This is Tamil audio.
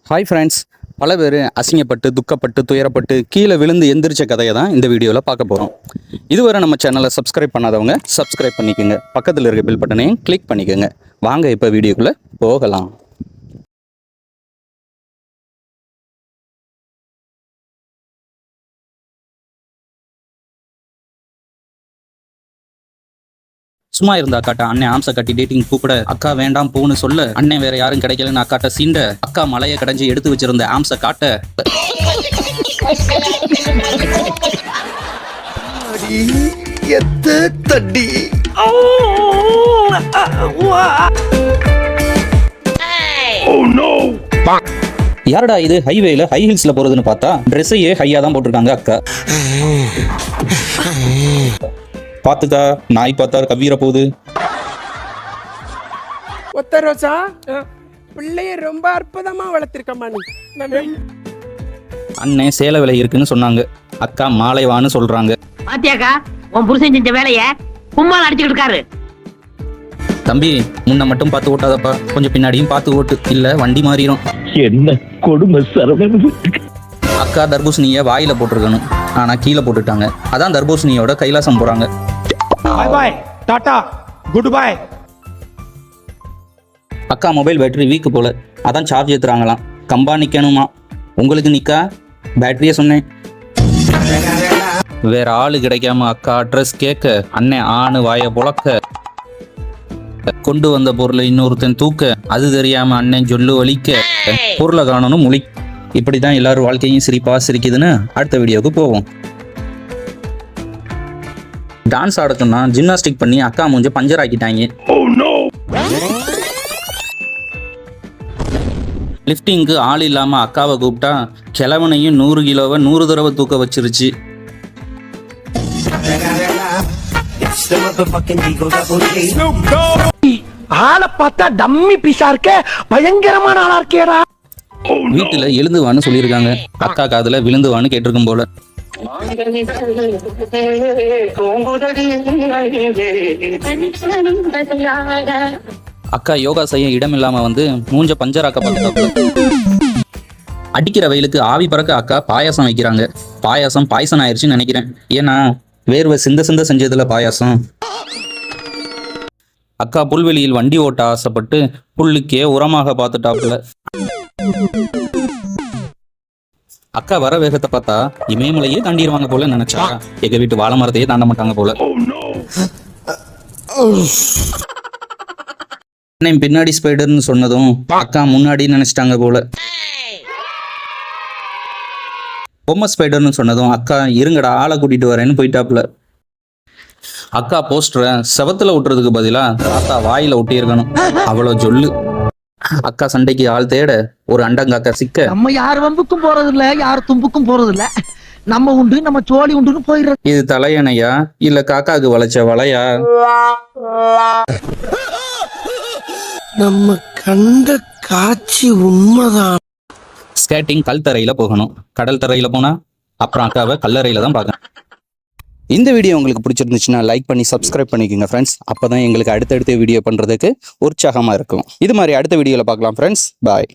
ஹாய் ஃப்ரெண்ட்ஸ், பல பேர் அசிங்கப்பட்டு துக்கப்பட்டு துயரப்பட்டு கீழே விழுந்து எந்திரிச்ச கதையை தான் இந்த வீடியோவில் பார்க்க போகிறோம். இதுவரை நம்ம சேனலை சப்ஸ்கிரைப் பண்ணாதவங்க சப்ஸ்கிரைப் பண்ணிக்கோங்க, பக்கத்தில் இருக்க பெல் பட்டனையும் கிளிக் பண்ணிக்கோங்க. வாங்க இப்போ வீடியோக்குள்ளே போகலாம். சும்மா இருந்த அக்காட்ட அண்ணன் ஆம்சை கட்டி டேட்டிங் கூப்பிட அக்கா வேண்டாம் போன்னு சொல்ல, அண்ணன் வேற யாரும் கிடைக்கலன்னு அக்காட்ட சீண்ட, அக்கா மலையை கடைஞ்சி எடுத்து வச்சிருந்த ஆம்சை காட்ட யாரடா இது ஹைவேல ஹை ஹில்ஸ்ல போறதுன்னு பார்த்தா ட்ரெஸ்ஸையே ஹையா தான் போட்டிருக்காங்க அக்கா. பாத்துக்கா, நாய் பார்த்தா கவ்வீர போகுது. ஒத்த ரோசா பிள்ளைய ரொம்ப அற்புதமா வளர்த்திருக்கம்மா நீ. அண்ணன் சேலை விலை இருக்குன்னு சொன்னாங்க, அக்கா மாலை வான்னு சொல்றாங்க. பாத்தியாக்கா உன் புருஷன் செஞ்ச வேலைய கும்மால் அடிச்சுக்கிட்டு இருக்காரு. தம்பி, முன்ன மட்டும் பார்த்து ஓட்டாதப்பா, கொஞ்சம் பின்னாடியும் பார்த்து ஓட்டு, இல்ல வண்டி மாறிடும். என்ன கொடுமை சரவணன். அக்கா தர்பூசணிய வாயில போட்டிருக்கணும், ஆனா கீழே போட்டுட்டாங்க. அதான் தர்பூசணியோட கைலாசம் போறாங்க. பாய் பாய் டாடா குட் பை. அக்கா மொபைல் பேட்டரி வீக்கு போல, அதான் சார்ஜ் ஏத்துறாங்களாம். கம்பா நிக்கணுமா? உங்களுக்கு நிக்கா பேட்டரிய சொன்னேன். வேற ஆளு கிடைக்காம அக்கா அட்ரஸ் கேட்க, அண்ணன் ஆணு வாய புழக்க, கொண்டு வந்த பொருளை இன்னொருத்தன் தூக்க, அது தெரியாம அண்ணன் சொல்லு வலிக்க, பொருளை காணணும் முழி. இப்படிதான் எல்லாரும் வாழ்க்கையும் சிரிப்பா சிரிக்குதுன்னு அடுத்த வீடியோவுக்கு போவோம். டான்ஸ் ஆட சொன்னா ஜிம்னாஸ்டிக் பண்ணி அக்கா மூஞ்ச பஞ்சர் ஆக்கிட்டாங்க. லிஃப்டிங்க்கு ஆள் இல்லாம அக்காவை கூப்பிட்டா கிழவனையும் 100 கிலோவை 100 தடவை தூக்க வச்சிருச்சு. ஆளை பார்த்தா டம்மி பீஸா இருக்க, பயங்கரமான ஆளா இருக்கேடா. வீட்டுல எழுந்துவான்னு சொல்லியிருக்காங்க, அக்கா காதுல விழுந்துவான்னு கேட்டிருக்கும் போல. அக்கா யோகா செய்ய இடம் இல்லாம வந்து மூஞ்ச பஞ்சராக்க பார்த்தாப்புல. அடிக்கிற வெயிலுக்கு ஆவி பறக்க அக்கா பாயாசம் வைக்கிறாங்க. பாயாசம் பாய்சன் ஆயிடுச்சுன்னு நினைக்கிறேன், ஏன்னா வேர்வை சிந்த சிந்த செஞ்சதுல பாயாசம். அக்கா புல்வெளியில் வண்டி ஓட்ட ஆசைப்பட்டு புல்லுக்கே உரமாக பார்த்துட்டாப்புல. அக்கா வர வேகத்தை பார்த்தா இமயமலையே தாண்டிடுவாங்க போல நினைச்சா, எங்க வீட்டு வாழை மரத்தையே தாண்ட மாட்டாங்க போல. அண்ணன் பின்னாடி ஸ்பைடர்னு சொன்னதும் அக்கா முன்னாடி நினைச்சிட்டாங்க போல. பொம்மை ஸ்பைடர்னு சொன்னதும் அக்கா இருங்கடா ஆளை கூட்டிட்டு வரேன்னு போயிட்டாப்புல. அக்கா போஸ்டரை செவத்துல ஒட்டுறதுக்கு பதிலா தாத்தா வாயில ஒட்டி இருக்கணும், அவ்வளவு சொல்லு. அக்கா சண்டைக்கு ஆள் தேட ஒரு அண்டங்காக்கா சிக்க, நம்ம யார் வம்புக்கும் போறது இல்ல, யார் தும்புக்கும் போறது இல்ல, நம்ம உண்டு நம்ம சோழி உண்டுன்னு போயிடுறது. இது தலையணையா இல்ல காக்காக்கு வளைச்ச வளையா? நம்ம கண்ட காட்சி உண்மைதான். ஸ்கேட்டிங் கல் தரையில போகணும், கடல் தரையில போனா அப்புறம் அக்காவை கல்லறையில தான் பார்க்கணும். இந்த வீடியோ உங்களுக்கு பிடிச்சிருந்துச்சுன்னா லைக் பண்ணி சப்ஸ்கிரைப் பண்ணிக்கோங்க ஃப்ரெண்ட்ஸ். அப்பதான் எங்களுக்கு அடுத்தடுத்த வீடியோ பண்றதுக்கு உற்சாகமா இருக்கும். இது மாதிரி அடுத்த வீடியோல பார்க்கலாம் ஃப்ரெண்ட்ஸ். பாய்.